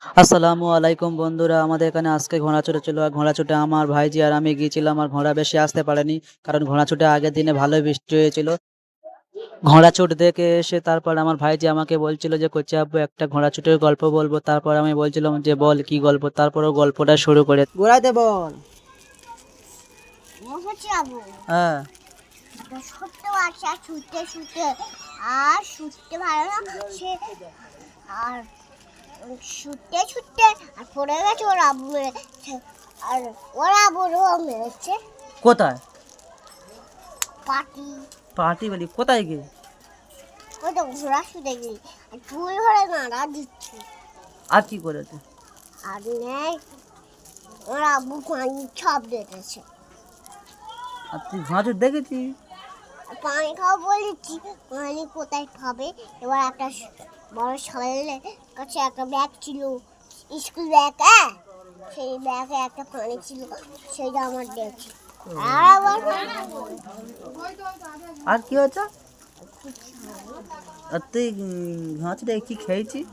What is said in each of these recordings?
আসসালামু আলাইকুম বন্ধুরা, আমাদের এখানে আজকে ঘোড়া চড়ে ছিল। আর ঘোড়া ছুটে আমার ভাইজি আর আমি গিয়েছিলাম। আর ঘোড়া বেশি আসতে পারেনি, কারণ ঘোড়া ছুটে আগের দিনে ভালোই বৃষ্টি হয়েছিল। ঘোড়া ছুট দেখে এসে তারপর আমার ভাইজি আমাকে বলছিল যে কচি আব্বু একটা ঘোড়া ছুটের গল্প বলবো। তারপর আমি বলছিলাম যে বল কি গল্প। তারপর ও গল্পটা শুরু করে। ঘোড়াতে বল। হ্যাঁ, ছোট্ট বাচ্চা ছুটতে ছুটতে আর ছুটতে পারে না সে, আর ছুটতে ছুটতে আর পড়ে গেছে। ওর আব্বু মেরেছে, আর ওর আব্বুরও মেরেছে। কোথায়? পাটি পার্টি বলি কোথায় গিয়ে? ওই তো ঘোড়া ছুটে গেলি আর চুল ধরে নাড়া দিচ্ছে। আর কি করেছে? আর নেই, ওর আব্বু পানি ছাপ দিতেছে। আর তুই ঘোড়া ছুট দেখেছিস? পানি খাওয়া বলেছি, পানি কোথায় খাবে। এবার একটা বড় ছেলের কাছে একটা ব্যাগ ছিল, স্কুল ব্যাগ। হ্যাঁ, সেই ব্যাগে একটা পানি ছিল, সেইটা আমার দেখছি। আর আবার আর কি হয়েছে? আর তুই ঘোড়া ছুটে কি খেয়েছিস?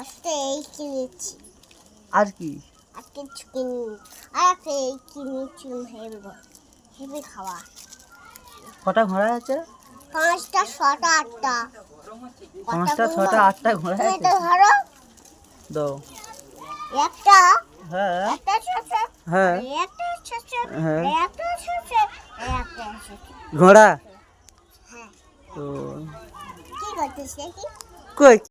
আজকে এই কিনেছি, আর কি? আর কিছু কিনি, আর একটা এই কিনেছি। হেলবো হেবে খাওয়া। কটা ঘোড়া আছে? 5টা 6টা 8টা। 5টা 6টা 8টা ঘোড়া তুমি আছে। তো ধরো দাও। একটা, হ্যাঁ একটা ছোট, হ্যাঁ একটা ছোট, হ্যাঁ। একটা ছোট, একটা ছোট। ঘোড়া হ্যাঁ, তো কি করতেছে কি? কই